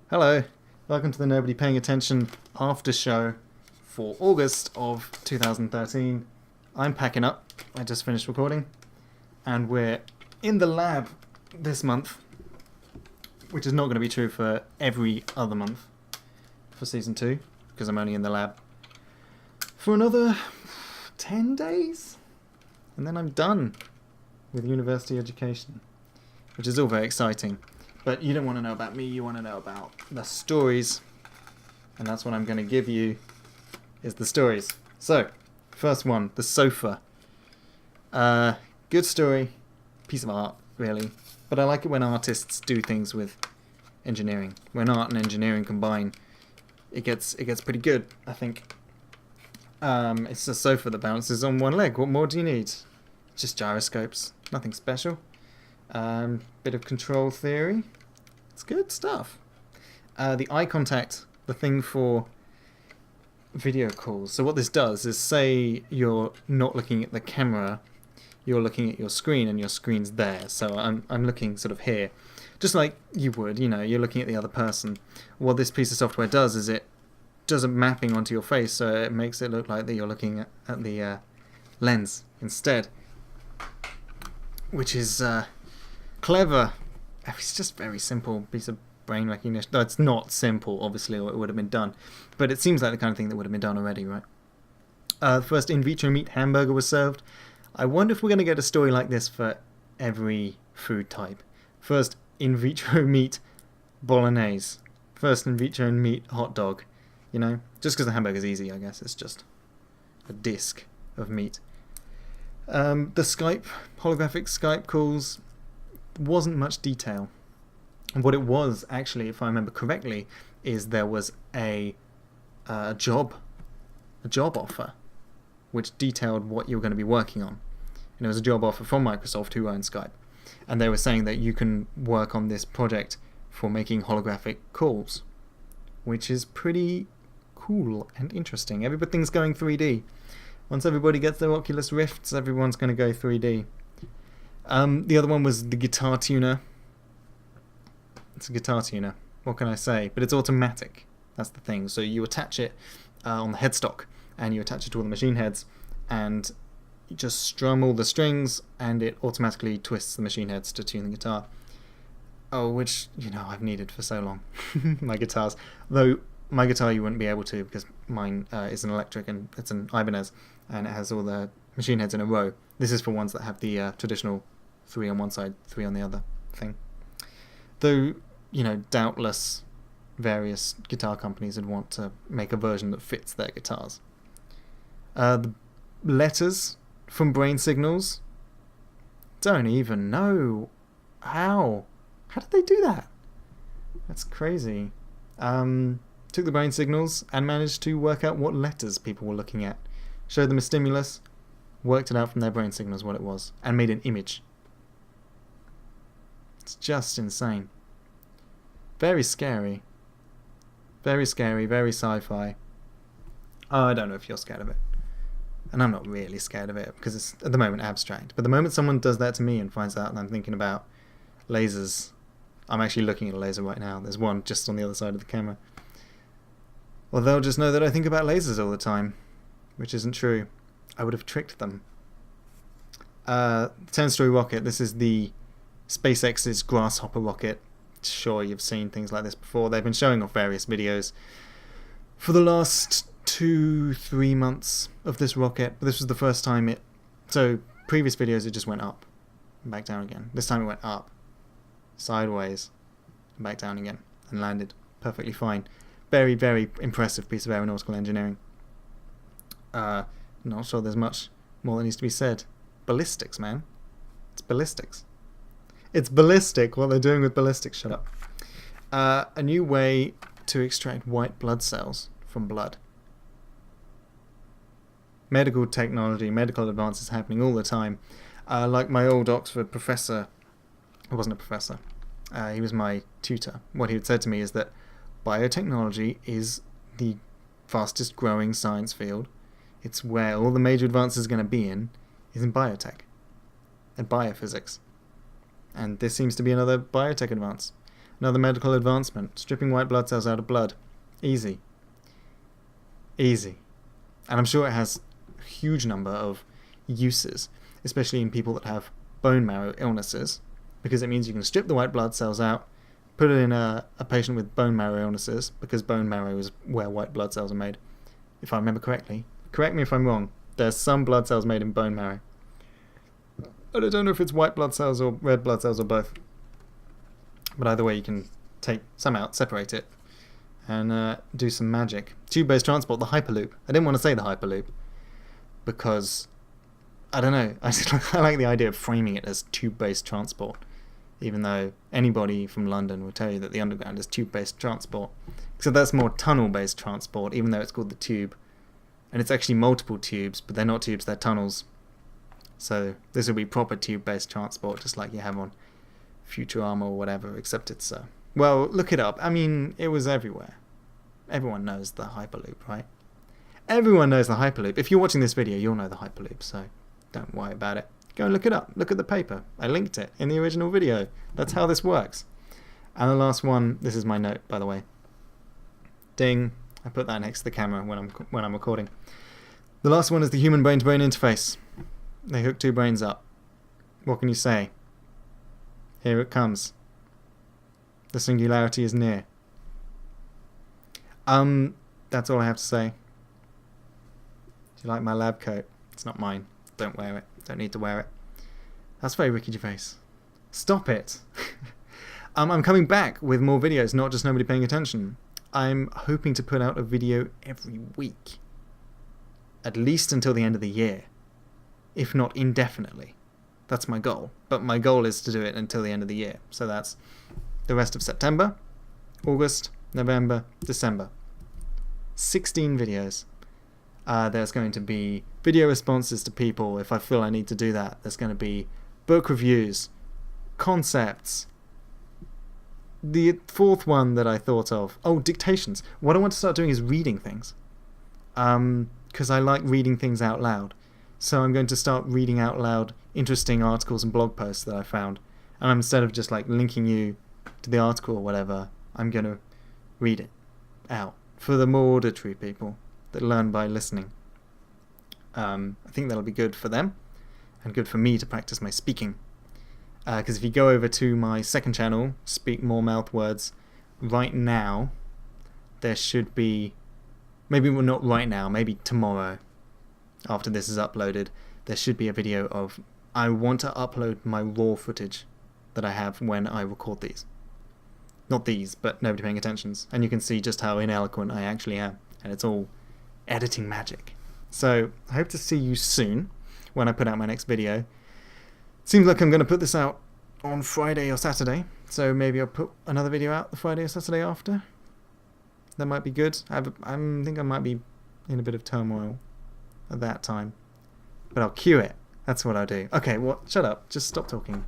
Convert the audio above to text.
Hello, welcome to the Nobody Paying Attention Aftershow for August of 2013. I'm packing up, I just finished recording, and we're in the lab this month, which is not going to be true for every other month for Season 2, because I'm only in the lab for another 10 days, and then I'm done with university education, which is all very exciting. But you don't want to know about me, you want to know about the stories. And that's what I'm going to give you, is the stories. So, first one, the sofa. Good story, piece of art, really. But I like it when artists do things with engineering. When art and engineering combine, it gets pretty good, I think. It's a sofa that bounces on one leg. What more do you need? Just gyroscopes, nothing special. Bit of control theory. It's good stuff. The eye contact, the thing for video calls. So what this does is, say you're not looking at the camera, you're looking at your screen and your screen's there. So I'm looking sort of here, just like you would, you're looking at the other person. What this piece of software does is it does a mapping onto your face, so it makes it look like that you're looking at the lens instead, which is clever. It's just very simple piece of brain recognition. No, it's not simple, obviously, or it would have been done. But it seems like the kind of thing that would have been done already, right? The first in vitro meat hamburger was served. I wonder if we're going to get a story like this for every food type. First in vitro meat bolognese. First in vitro meat hot dog. Just because the hamburger's easy, I guess. It's just a disc of meat. The holographic Skype calls, wasn't much detail. What it was, actually, if I remember correctly, is there was a job offer which detailed what you were going to be working on. And it was a job offer from Microsoft, who own Skype, and they were saying that you can work on this project for making holographic calls, which is pretty cool and interesting. Everything's going 3D. Once everybody gets their Oculus Rifts, everyone's going to go 3D. The other one was the guitar tuner. It's a guitar tuner. What can I say? But it's automatic. That's the thing. So you attach it on the headstock, and you attach it to all the machine heads, and you just strum all the strings, and it automatically twists the machine heads to tune the guitar. Oh, which, I've needed for so long. My guitars. Though, my guitar you wouldn't be able to, because mine is an electric, and it's an Ibanez, and it has all the machine heads in a row. This is for ones that have the traditional 3 on one side, 3 on the other thing. Though, doubtless various guitar companies would want to make a version that fits their guitars. The letters from brain signals, don't even know how. How did they do that? That's crazy. Took the brain signals and managed to work out what letters people were looking at. Showed them a stimulus, worked it out from their brain signals what it was, and made an image. It's just insane. Very scary. Very scary, very sci-fi. Oh, I don't know if you're scared of it. And I'm not really scared of it, because it's, at the moment, abstract. But the moment someone does that to me and finds out that I'm thinking about lasers... I'm actually looking at a laser right now. There's one just on the other side of the camera. Well, they'll just know that I think about lasers all the time, which isn't true. I would have tricked them. 10-story rocket. This is the SpaceX's Grasshopper rocket. Sure, you've seen things like this before. They've been showing off various videos for the last 2-3 months of this rocket. But this was the first time it... So, previous videos it just went up and back down again. This time it went up, sideways, and back down again, and landed perfectly fine. Very, very impressive piece of aeronautical engineering. Not sure there's much more that needs to be said. Ballistics, man. It's ballistics. It's ballistic, what they're doing with ballistics. Shut up. A new way to extract white blood cells from blood. Medical technology, medical advances happening all the time. Like my old Oxford professor, I wasn't a professor, he was my tutor. What he had said to me is that biotechnology is the fastest growing science field. It's where all the major advances are going to be is in biotech and biophysics. And this seems to be another biotech advance. Another medical advancement. Stripping white blood cells out of blood. Easy. Easy. And I'm sure it has a huge number of uses, especially in people that have bone marrow illnesses, because it means you can strip the white blood cells out, put it in a patient with bone marrow illnesses, because bone marrow is where white blood cells are made. If I remember correctly. Correct me if I'm wrong. There's some blood cells made in bone marrow. But I don't know if it's white blood cells or red blood cells or both. But either way, you can take some out, separate it, and do some magic. Tube-based transport, the Hyperloop. I didn't want to say the Hyperloop because, I don't know, I like the idea of framing it as tube-based transport, even though anybody from London will tell you that the Underground is tube-based transport. So that's more tunnel-based transport, even though it's called the Tube. And it's actually multiple tubes, but they're not tubes, they're tunnels. So this will be proper tube-based transport, just like you have on Futurama or whatever, except it's... well, look it up. I mean, it was everywhere. Everyone knows the Hyperloop, right? Everyone knows the Hyperloop. If you're watching this video, you'll know the Hyperloop, so don't worry about it. Go and look it up. Look at the paper. I linked it in the original video. That's how this works. And the last one, this is my note, by the way. Ding. I put that next to the camera when I'm recording. The last one is the human brain-to-brain interface. They hook two brains up. What can you say? Here it comes. The singularity is near. That's all I have to say. Do you like my lab coat? It's not mine. Don't wear it. Don't need to wear it. That's very Ricky Gervais. Stop it. I'm coming back with more videos, not just nobody paying attention. I'm hoping to put out a video every week. At least until the end of the year. If not indefinitely. That's my goal. But my goal is to do it until the end of the year. So that's the rest of September, August, November, December. 16 videos. There's going to be video responses to people if I feel I need to do that. There's going to be book reviews, concepts. The fourth one that I thought of, dictations. What I want to start doing is reading things. Because I like reading things out loud. So I'm going to start reading out loud interesting articles and blog posts that I found. And instead of just like linking you to the article or whatever, I'm going to read it out for the more auditory people that learn by listening. I think that'll be good for them and good for me to practice my speaking. Because if you go over to my second channel, SpeakMouthWords, right now, there should be, maybe well, not right now, maybe tomorrow, after this is uploaded, there should be a video of, I want to upload my raw footage that I have when I record these. Not these, but nobody paying attention. And you can see just how ineloquent I actually am. And it's all editing magic. So, I hope to see you soon when I put out my next video. Seems like I'm going to put this out on Friday or Saturday, so maybe I'll put another video out the Friday or Saturday after. That might be good. I think I might be in a bit of turmoil at that time. But I'll cue it. That's what I'll do. Okay, well, shut up. Just stop talking.